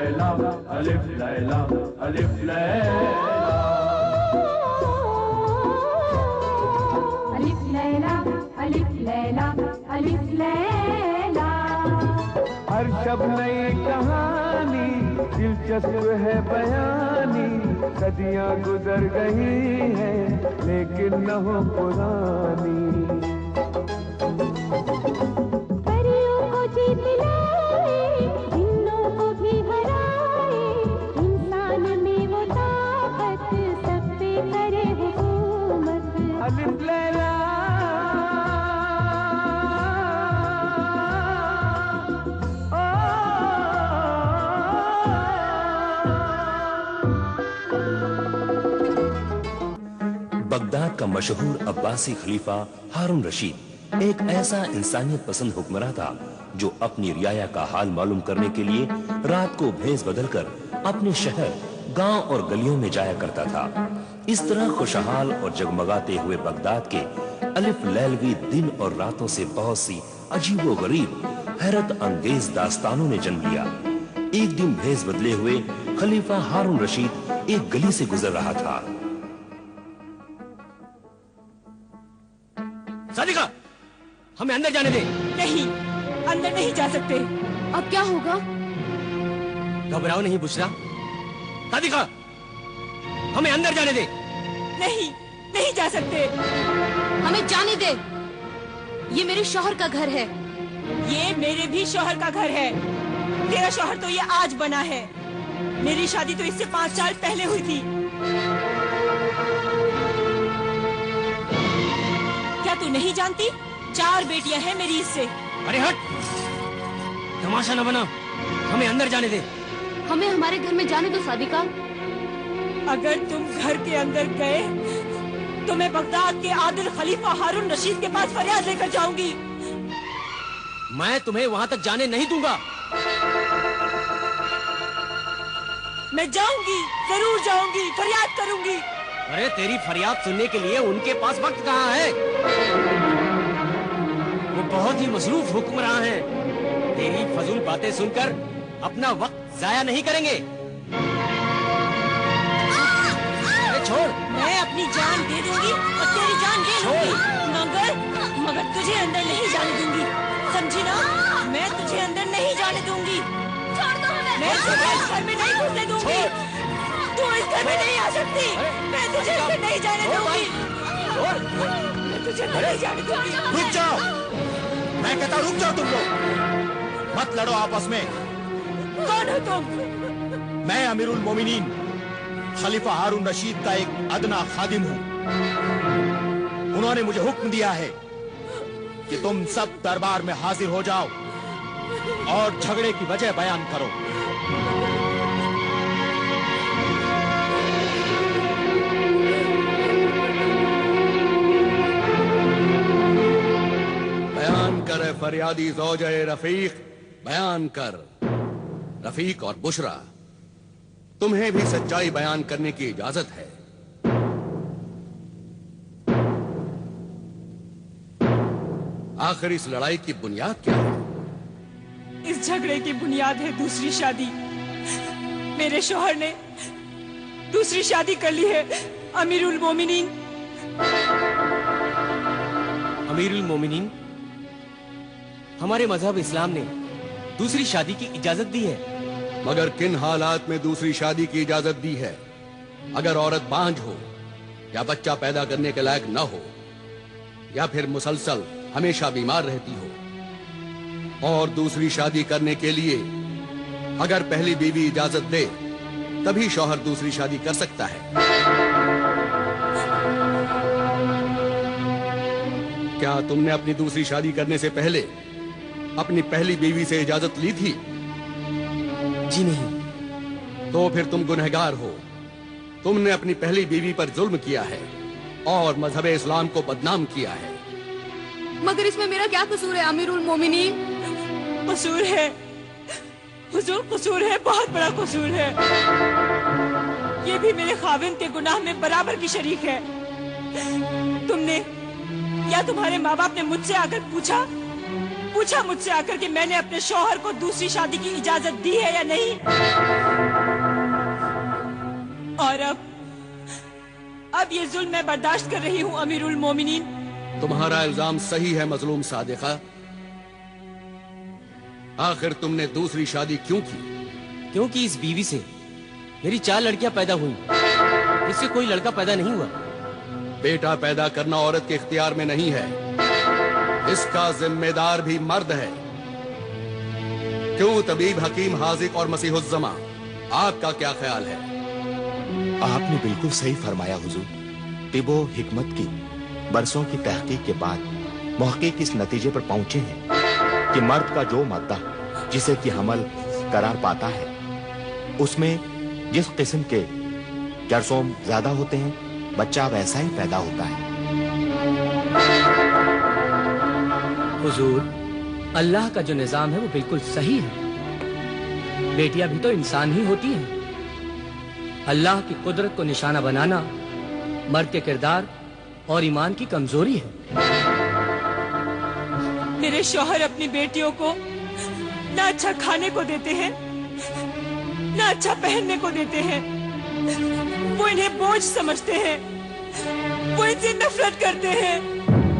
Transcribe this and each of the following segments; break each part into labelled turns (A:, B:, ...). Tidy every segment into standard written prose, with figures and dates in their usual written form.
A: लैला अलिफ लैला अलिफ लैला
B: अलिफ लैला अलिफ लैला अलिफ लैला।
A: हर शब नई कहानी दिलचस्प है बयानी, सदियां गुजर गई हैं लेकिन न हो पुरानी।
B: परियों को जीत लाए, जिन्नों को भी हराए, इंसान में वो ताकत सब पे करे हुकूमत।
A: अलिफ लैला
C: बगदाद का मशहूर अब्बासी खलीफा हारून रशीद एक ऐसा इंसानियत पसंद हुक्मरान था जो अपनी रियाया का हाल मालूम करने के लिए रात को भेस बदलकर अपने शहर, गांव और गलियों में जाया करता था। इस तरह खुशहाल और जगमगाते हुए बगदाद के अलिफ लैलवी दिन और रातों से बहुत सी अजीबो गरीब, हैरत अंगेज दास्तानों ने जन्म लिया। एक दिन भेस बदले हुए खलीफा हारून रशीद एक गली से गुजर रहा था।
D: सादिका, हमें अंदर जाने दे।
E: नहीं, अंदर नहीं जा सकते।
F: अब क्या होगा?
D: घबराओ नहीं बुशरा। सादिका, हमें अंदर जाने दे।
E: नहीं, नहीं जा सकते।
F: हमें जाने दे। ये मेरे शौहर का घर है।
E: ये मेरे भी शौहर का घर है। तेरा शौहर तो ये आज बना है। मेरी शादी तो इससे 5 साल पहले हुई थी। क्या तू नहीं जानती? 4 बेटियां हैं मेरी इससे।
D: अरे हट, तमाशा न बना। हमें अंदर जाने दे।
F: हमें हमारे घर में जाने दो सादिका।
E: अगर तुम घर के अंदर गए तो मैं बगदाद के आदिल खलीफा हारून रशीद के पास फरियाद लेकर जाऊंगी।
D: मैं तुम्हें वहां तक जाने नहीं दूंगा।
E: मैं जाऊंगी, जरूर जाऊंगी, फरियाद करूंगी।
D: अरे तेरी फरियाद सुनने के लिए उनके पास वक्त कहाँ है? वो बहुत ही मसरूफ हुक्मरान हैं। तेरी फजूल बातें सुनकर अपना वक्त जाया नहीं करेंगे। अरे छोड़।
E: मैं अपनी जान दे दूंगी और तेरी जान ले लूंगी, मगर तुझे अंदर नहीं जाने दूंगी, समझी ना? मैं तुझे अंदर नहीं जाने दूंगी। मैं तुझे इस घर में नहीं घुसने दूंगी। तू इस घर में नहीं आ सकती। मैं तुझे अंदर नहीं जाने दूंगी। मैं तुझे अंदर नहीं जाने दूंगी।
G: रुक जाओ, मैं कहता रुक जाओ तुम लोग, मत लड़ो आपस में।
E: कौन हो तुम?
G: मैं अमीरुल मोमिनीन खलीफा हारून रशीद का एक अदना खादिम हूँ। उन्होंने मुझे हुक्म दिया है कि तुम सब दरबार में हाजिर हो जाओ और झगड़े की वजह बयान करो।
H: बयान कर फरियादी ज़ौजे रफीक, बयान कर। रफीक और बुशरा, तुम्हें भी सच्चाई बयान करने की इजाजत है। आखिर इस लड़ाई की बुनियाद क्या है?
E: इस झगड़े की बुनियाद है दूसरी शादी। मेरे शौहर ने दूसरी शादी कर ली है। अमीरुल मोमिनीन।
D: अमीरुल मोमिनीन, हमारे मजहब इस्लाम ने दूसरी शादी की इजाजत दी है।
H: मगर किन हालात में दूसरी शादी की इजाजत दी है? अगर औरत बांझ हो या बच्चा पैदा करने के लायक न हो या फिर मुसलसल हमेशा बीमार रहती हो। और दूसरी शादी करने के लिए अगर पहली बीवी इजाजत दे तभी शौहर दूसरी शादी कर सकता है। क्या तुमने अपनी दूसरी शादी करने से पहले अपनी पहली बीवी से इजाजत ली थी?
D: जी नहीं।
H: तो फिर तुम गुनहगार हो। तुमने अपनी पहली बीवी पर जुल्म किया है और मजहब इस्लाम को बदनाम किया है।
F: मगर इसमें मेरा क्या कसूर है अमीरुल मोमिनीन?
E: कसूर है हुजूर, कसूर है, बहुत बड़ा कसूर है। ये भी मेरे खाविंद के गुनाह में बराबर की शरीक है। तुमने या तुम्हारे माँ बाप ने मुझसे आकर पूछा पूछा मुझसे आकर कि मैंने अपने शौहर को दूसरी शादी की इजाजत दी है या नहीं? और अब ये जुल्म मैं बर्दाश्त कर रही हूँ अमीरुल मोमिनीन।
H: तुम्हारा इल्जाम सही है मजलूम सादिका। आखिर तुमने दूसरी शादी क्यों की?
D: क्योंकि इस बीवी से मेरी 4 लड़कियां पैदा हुई, इससे कोई लड़का पैदा नहीं हुआ।
H: बेटा पैदा करना औरत के इख्तियार में नहीं है, इसका जिम्मेदार भी मर्द है। क्यों तबीब, हकीम, हाजिक और मसीहुज्जमा, आपका क्या ख्याल है?
G: आपने बिल्कुल सही फरमाया हुजूर। तिबो हिकमत की बरसों की तहकीक के बाद मुहक्किक इस नतीजे पर पहुंचे हैं कि मर्द का जो मादा जिसे कि हमल करार पाता है, उसमें जिस किस्म के जरसोम ज्यादा होते हैं, बच्चा वैसा ही पैदा होता है।
D: हुजूर, अल्लाह का जो निजाम है वो बिल्कुल सही है। बेटियां भी तो इंसान ही होती हैं। अल्लाह की कुदरत को निशाना बनाना मर्द के किरदार और ईमान की कमजोरी है।
E: मेरे शौहर अपनी बेटियों को ना अच्छा खाने को देते हैं, ना अच्छा पहनने को देते हैं। वो इन्हें बोझ समझते हैं, वो इनसे नफरत करते हैं।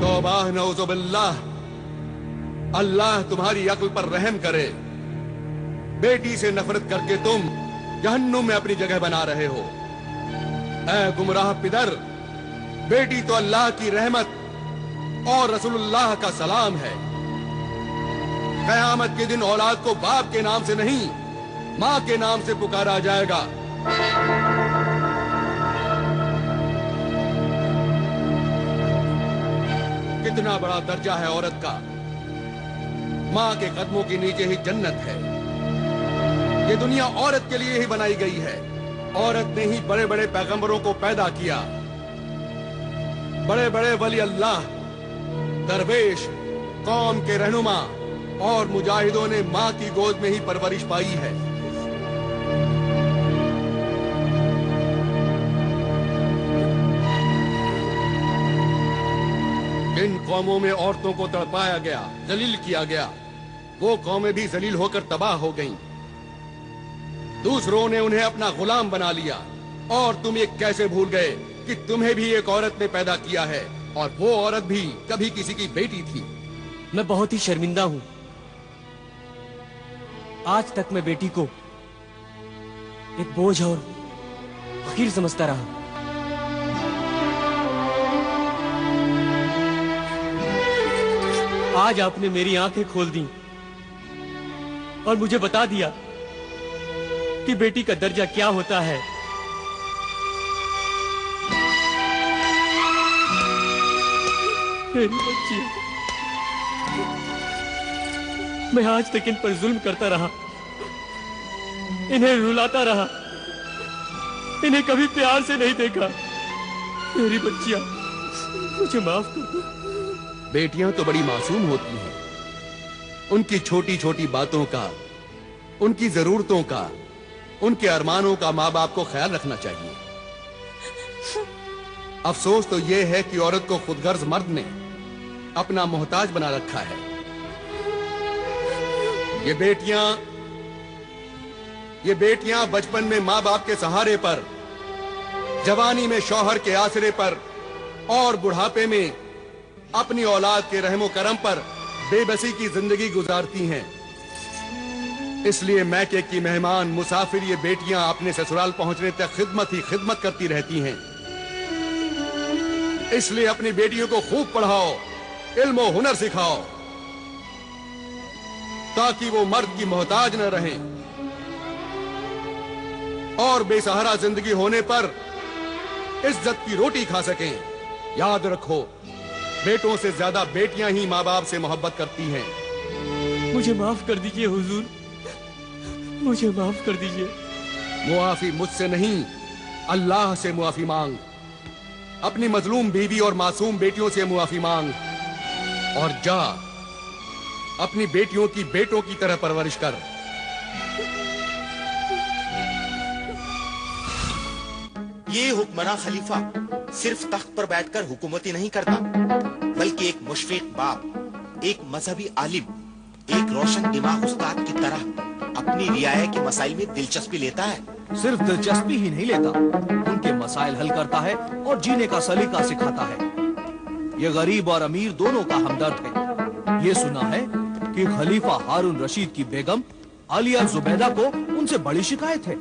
H: तौबा नऊजुबिल्लाह, अल्लाह तुम्हारी अक्ल पर रहम करे। बेटी से नफरत करके तुम जहन्नुम में अपनी जगह बना रहे हो। ऐ गुमराह पिदर, बेटी तो अल्लाह की रहमत और रसूलुल्लाह का सलाम है। कयामत के दिन औलाद को बाप के नाम से नहीं, माँ के नाम से पुकारा जाएगा। कितना बड़ा दर्जा है औरत का। माँ के कदमों के नीचे ही जन्नत है। ये दुनिया औरत के लिए ही बनाई गई है। औरत ने ही बड़े बड़े पैगंबरों को पैदा किया। बड़े बड़े वली अल्लाह, दरवेश, कौम के रहनुमा और मुजाहिदों ने माँ की गोद में ही परवरिश पाई है। जिन कौमों में औरतों को तड़पाया गया, जलील किया गया, वो कौमें भी जलील होकर तबाह हो गईं। दूसरों ने उन्हें अपना गुलाम बना लिया। और तुम ये कैसे भूल गए कि तुम्हें भी एक औरत ने पैदा किया है, और वो औरत भी कभी किसी की बेटी थी।
D: मैं बहुत ही शर्मिंदा हूं। आज तक मैं बेटी को एक बोझ और फकीर समझता रहा। आज आपने मेरी आंखें खोल दी और मुझे बता दिया कि बेटी का दर्जा क्या होता है। मेरी बच्ची, मैं आज तक इन पर जुल्म करता रहा, इन्हें रुलाता रहा, इन्हें कभी प्यार से नहीं देखा। मेरी बच्चियां, मुझे माफ कर दो।
H: बेटियां तो बड़ी मासूम होती हैं। उनकी छोटी छोटी बातों का, उनकी जरूरतों का, उनके अरमानों का माँ बाप को ख्याल रखना चाहिए। अफसोस तो यह है कि औरत को खुदगर्ज मर्द ने अपना मोहताज बना रखा है। ये बेटियां बचपन में माँ बाप के सहारे पर, जवानी में शौहर के आसरे पर और बुढ़ापे में अपनी औलाद के रहमो करम पर बेबसी की जिंदगी गुजारती हैं। इसलिए मैके की मेहमान, मुसाफिर ये बेटियां अपने ससुराल पहुंचने तक खिदमत ही खिदमत करती रहती हैं। इसलिए अपनी बेटियों को खूब पढ़ाओ, इल्म और हुनर सिखाओ, ताकि वो मर्द की मोहताज न रहें और बेसहारा जिंदगी होने पर इज्जत की रोटी खा सकें। याद रखो, बेटों से ज्यादा बेटियां ही माँ बाप से मोहब्बत करती हैं।
D: मुझे माफ कर दीजिए हुजूर, मुझे माफ कर दीजिए।
H: मुआफी मुझसे नहीं, अल्लाह से मुआफी मांग। अपनी मजलूम बीवी और मासूम बेटियों से मुआफी मांग और जा अपनी बेटियों की बेटों की तरह परवरिश कर।
G: ये हुक्मरान खलीफा सिर्फ तख्त पर बैठकर हुकूमती नहीं करता, बल्कि एक मुशफिक बाप, एक मजहबी आलिम एक रोशन दिमाग उस्ताद की तरह अपनी रियाया के मसाइल में दिलचस्पी लेता है?
I: सिर्फ दिलचस्पी ही नहीं लेता, उनके मसाइल हल करता है और जीने का सलीका सिखाता है। ये गरीब और अमीर दोनों का हमदर्द है। ये सुना है कि खलीफा हारून रशीद की बेगम आलिया जुबैदा को उनसे बड़ी शिकायत है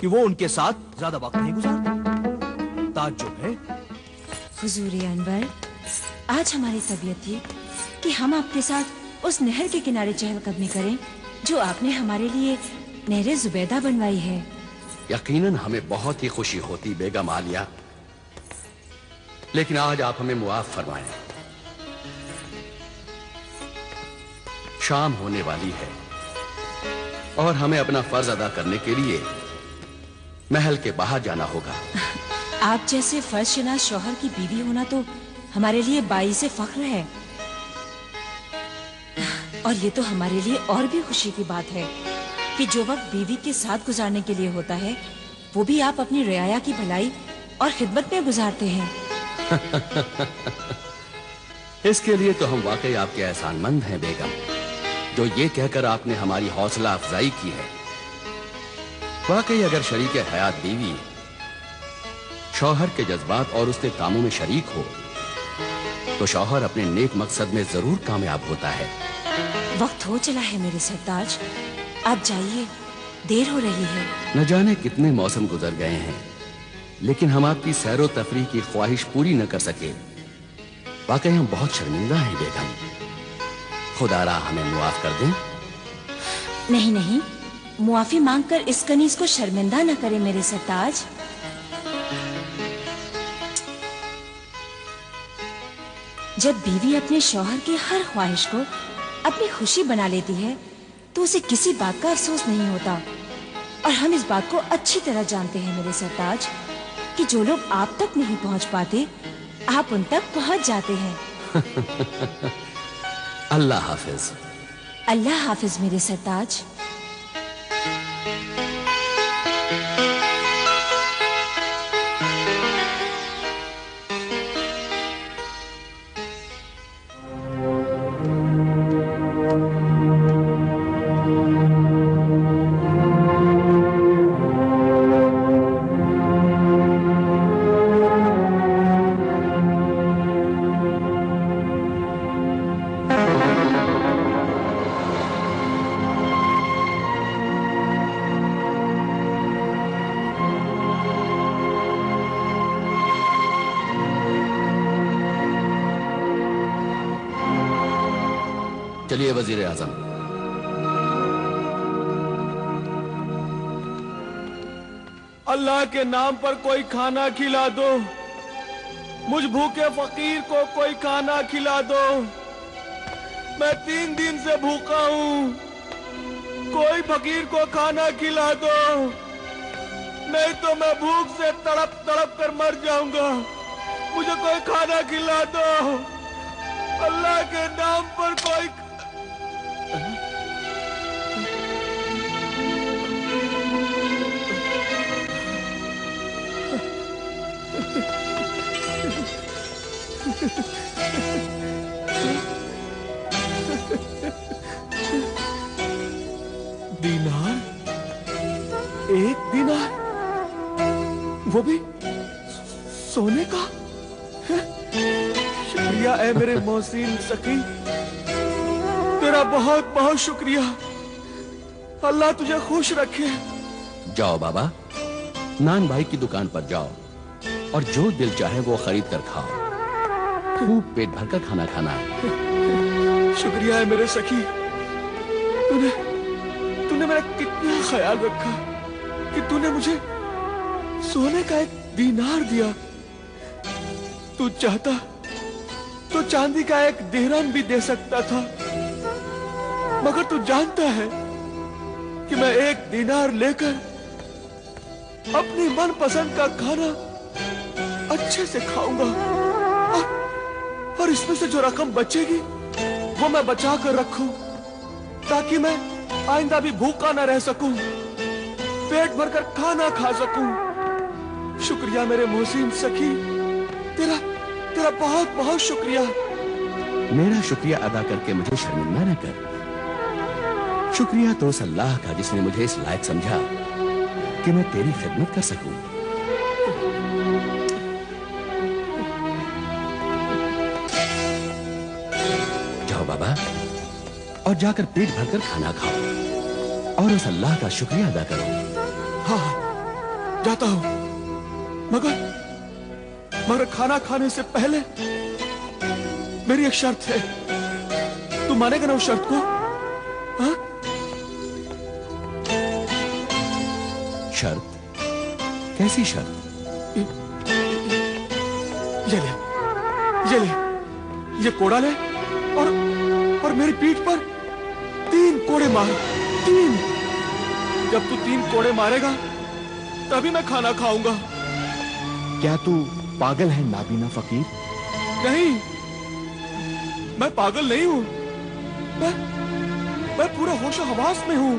I: कि वो उनके साथ ज्यादा वक्त नहीं गुजारते। ताज्जुब है।
E: हुजूर अनवर, आज हमारी तबीयत थी कि हम आपके साथ उस नहर के किनारे चहलकदमी करें जो आपने हमारे लिए नहर जुबैदा बनवाई है।
H: यकीनन हमें बहुत ही खुशी होती बेगम आलिया, लेकिन आज आप हमें मुआफ फरमाएं। शाम होने वाली है और हमें अपना फर्ज अदा करने के लिए महल के बाहर जाना होगा।
E: आप जैसे फर्जशनास शौहर की बीवी होना तो हमारे लिए बाइसे फख्र है, और ये तो हमारे लिए और भी खुशी की बात है कि जो वक्त बीवी के साथ गुजारने के लिए होता है वो भी आप अपनी रियाया की भलाई और खिदमत में गुजारते हैं।
H: इसके लिए तो हम वाकई आपके एहसानमंद हैं बेगम, जो ये कहकर आपने हमारी हौसला अफजाई की है। वाकई अगर शरीक हयात बीवी शौहर के जज्बात और उसके कामों में शरीक हो तो शौहर अपने नेक मकसद में जरूर कामयाब होता है।
E: वक्त हो चला है मेरे सरताज, आप जाइए, देर हो रही है।
H: न जाने कितने मौसम गुजर गए हैं, लेकिन हम आपकी सैरो तफरीह की ख्वाहिश पूरी न कर सके। वाकई हम बहुत शर्मिंदा हैं बेगम, खुदारा हमें मुआफ कर दें।
E: नहीं नहीं, मुआफी मांगकर इस कनीज को शर्मिंदा न करें मेरे सरताज। जब बीवी अपने शौहर की हर ख्वाहिश को अपनी खुशी बना लेती है तो उसे किसी बात का अफसोस नहीं होता, और हम इस बात को अच्छी तरह जानते हैं मेरे सरताज कि जो लोग आप तक नहीं पहुंच पाते आप उन तक पहुंच जाते हैं।
H: अल्लाह हाफिज।
E: अल्लाह हाफिज मेरे सरताज।
H: चलिए वजीर आजम।
A: अल्लाह के नाम पर कोई खाना खिला दो, मुझ भूखे फकीर को कोई खाना खिला दो। मैं 3 दिन से भूखा हूँ, कोई फकीर को खाना खिला दो, नहीं तो मैं भूख से तड़प तड़प कर मर जाऊंगा। मुझे कोई खाना खिला दो, अल्लाह के नाम पर कोई।
I: दीनार, 1 दीनार, वो भी सोने का? शुक्रिया ऐ मेरे मोहसिन सखी, तेरा बहुत बहुत शुक्रिया। अल्लाह तुझे खुश रखे।
H: जाओ बाबा, नान भाई की दुकान पर जाओ और जो दिल चाहे वो खरीद कर खाओ। खूब पेट भर कर खाना खाना।
I: शुक्रिया है मेरे सखी, तूने मेरा कितना ख्याल रखा कि तूने मुझे सोने का 1 दीनार दिया। तू चाहता तो चांदी का 1 दिरहम भी दे सकता था, मगर तू जानता है कि मैं 1 दीनार लेकर अपनी मनपसंद का खाना अच्छे से खाऊंगा, और इसमें से जो रकम बचेगी वो मैं बचा कर रखूं ताकि मैं आइंदा भी भूखा न रह सकूं, पेट भरकर खाना खा सकूं। शुक्रिया मेरे मोहसिन सखी, तेरा बहुत बहुत शुक्रिया।
H: मेरा शुक्रिया अदा करके मुझे शर्मिंदा न कर। शुक्रिया तो उस अल्लाह का जिसने मुझे इस लायक समझा कि मैं तेरी खिदमत कर सकूं। जाओ बाबा, और जाकर पेट भरकर खाना खाओ और उस अल्लाह का शुक्रिया अदा करो।
I: हाँ, जाता हूं, मगर खाना खाने से पहले मेरी एक शर्त है। तू मानेगा ना उस शर्त को? हाँ?
H: शर्त? कैसी शर्त?
I: ये कोड़ा ले और मेरी पीठ पर 3 कोड़े मार। 3। जब तू 3 कोड़े मारेगा तभी मैं खाना खाऊंगा।
G: क्या तू पागल है नाबीना फकीर?
I: नहीं, मैं पागल नहीं हूं। मैं पूरा होशो हवास में हूं।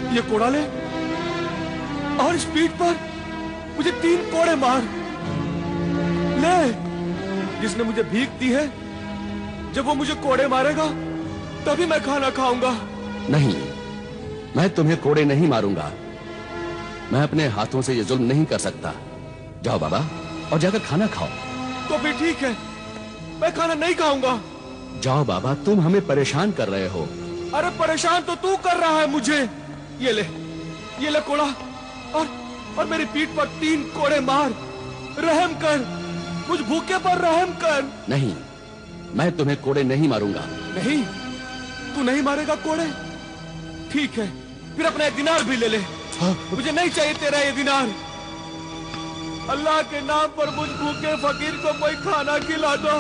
I: ये कोड़ा ले और इस पीठ पर मुझे 3 कोड़े मार। ले, जिसने मुझे भीख दी है, जब वो मुझे कोड़े मारेगा तभी मैं खाना खाऊंगा।
H: नहीं, मैं तुम्हें कोड़े नहीं मारूंगा। मैं अपने हाथों से ये जुल्म नहीं कर सकता। जाओ बाबा और जाकर खाना खाओ।
I: तो भी ठीक है, मैं खाना नहीं खाऊंगा।
H: जाओ बाबा, तुम हमें परेशान कर रहे हो।
I: अरे परेशान तो तू कर रहा है मुझे। ये ले कोड़ा और मेरी पीठ पर 3 कोड़े मार। रहम कर, मुझ भूखे पर रहम कर।
H: नहीं, मैं तुम्हें कोड़े नहीं मारूंगा।
I: नहीं, तू नहीं मारेगा कोड़े? ठीक है, फिर अपना 1 दिनार भी ले ले।
H: हाँ?
I: मुझे नहीं चाहिए तेरा ये दिनार। अल्लाह के नाम पर मुझ भूखे फकीर को कोई खाना खिला दो।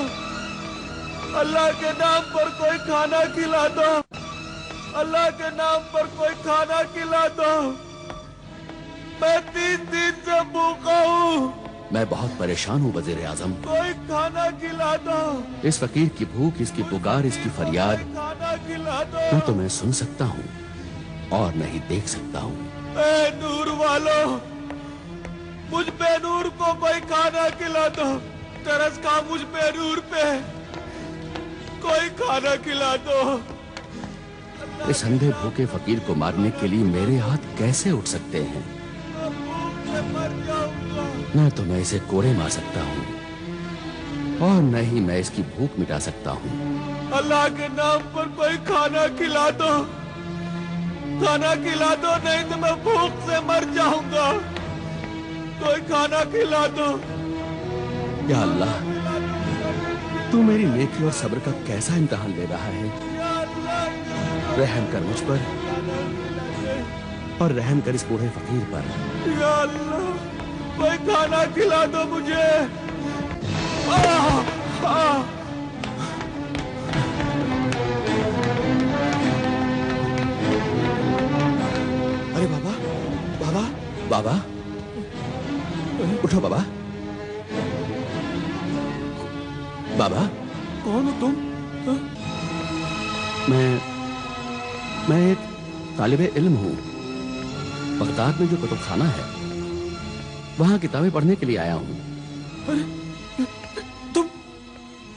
I: अल्लाह के नाम पर कोई खाना खिला दो। अल्लाह के नाम पर कोई खाना खिला दो। मैं 3 दिन से भूखा हूँ।
H: मैं बहुत परेशान हूँ वज़ीर आज़म।
I: कोई खाना खिला दो।
H: इस फकीर की भूख, इसकी पुकार, इसकी फरियाद
I: खाना खिला दो।
H: मैं तुम्हें सुन सकता हूँ और नहीं देख सकता हूँ।
I: ए नूर वालों, मुझ बेनूर को कोई खाना खिला दो। तरस खा मुझ बेनूर पे, कोई खाना खिला दो।
H: इस अंधे भूखे फकीर को मारने के लिए मेरे हाथ कैसे उठ सकते हैं?
I: मर जाऊंगा।
H: न तो मैं इसे कोड़े मार सकता हूँ और न ही मैं इसकी भूख मिटा सकता हूँ।
I: अल्लाह के नाम पर कोई खाना खिला दो। खाना खिला दो, नहीं तो मैं भूख से मर जाऊंगा। कोई खाना खिला दो।
H: या अल्लाह, तू मेरी नेकी और सब्र का कैसा इम्तिहान ले रहा है। रहम कर मुझ पर और रहम कर इस बूढ़े फकीर पर।
I: या अल्लाह, कोई खाना खिला दो मुझे। अरे बाबा, बाबा,
H: बाबा, उठो बाबा। बाबा,
I: कौन हो तुम?
H: मैं एक तालिबे इल्म हूँ। बगदाद में जो कुतुबखाना है, वहां किताबें पढ़ने के लिए आया हूँ।
I: अरे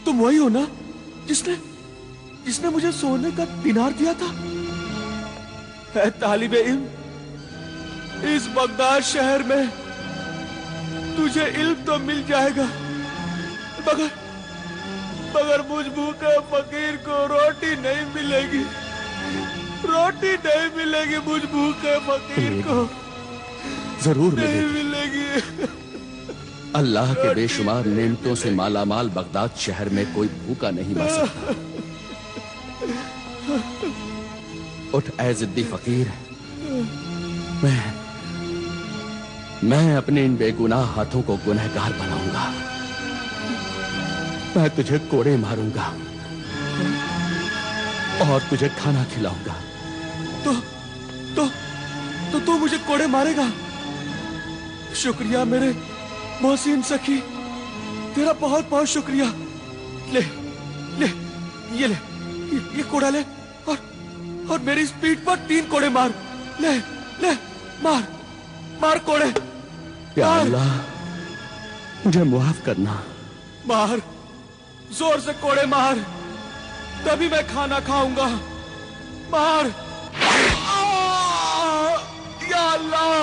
I: तुम वही हो ना जिसने मुझे सोने का दिनार दिया था? है तालिबे इल्म, इस बगदाद शहर में तुझे इल्म तो मिल जाएगा, मगर मुझ भूखे फकीर को रोटी नहीं मिलेगी। रोटी नहीं मिलेगी मुझ भूखे फकीर को।
H: जरूर
I: नहीं मिलेगी।
H: अल्लाह के बेशुमार नेमतों से मालामाल बगदाद शहर में कोई भूखा नहीं मर सकता। उठ ऐ जिद्दी फकीर, मैं अपने इन बेगुनाह हाथों को गुनहगार बनाऊंगा। मैं तुझे कोड़े मारूंगा और तुझे खाना खिलाऊंगा।
I: तो तू मुझे कोड़े मारेगा? शुक्रिया मेरे मोहसिन सखी, तेरा बहुत बहुत शुक्रिया। ले ये कोड़ा ले और मेरी इस पीठ पर 3 कोड़े मार। ले मार कोड़े।
H: या अल्लाह, मुझे मुआफ करना।
I: मार
A: जोर से कोड़े मार, तभी मैं खाना खाऊंगा। मार। या अल्लाह,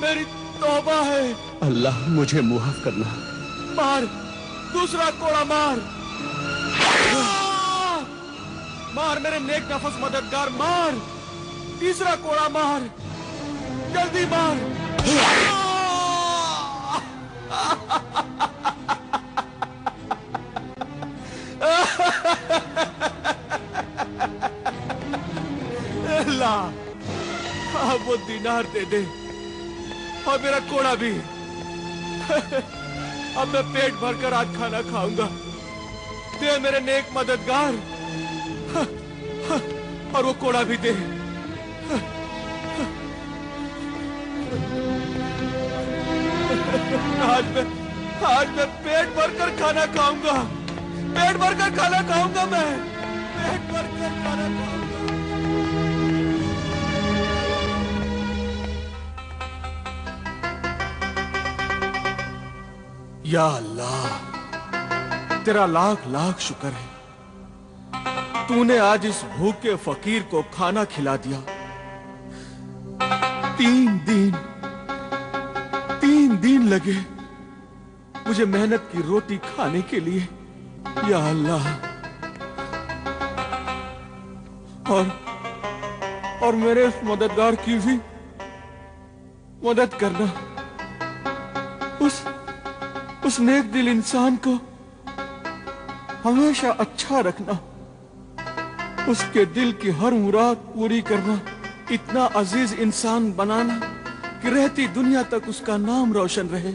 A: मेरी तौबा है।
H: अल्लाह मुझे मुआफ करना।
A: मार, दूसरा कोड़ा मार। मार मेरे नेक नफस मददगार, मार। तीसरा कोड़ा मार, जल्दी मार। अल्लाह, अब वो दीनार दे दे और मेरा कोड़ा भी। अब मैं पेट भरकर आज खाना खाऊंगा। दे मेरे नेक मददगार, और वो कोड़ा भी दे। आज मैं पेट भरकर खाना खाऊंगा। पेट भरकर खाना खाऊंगा मैं। पेट भरकर खाना खाऊंगा। या अल्लाह, तेरा लाख लाख शुक्र है, तूने आज इस भूखे फकीर को खाना खिला दिया। 3 दिन लगे मुझे मेहनत की रोटी खाने के लिए। या अल्लाह, और मेरे इस मददगार की भी मदद करना। उस नेक दिल इंसान को हमेशा अच्छा रखना, उसके दिल की हर मुराद पूरी करना, इतना अजीज इंसान बनाना कि रहती दुनिया तक उसका नाम रोशन रहे।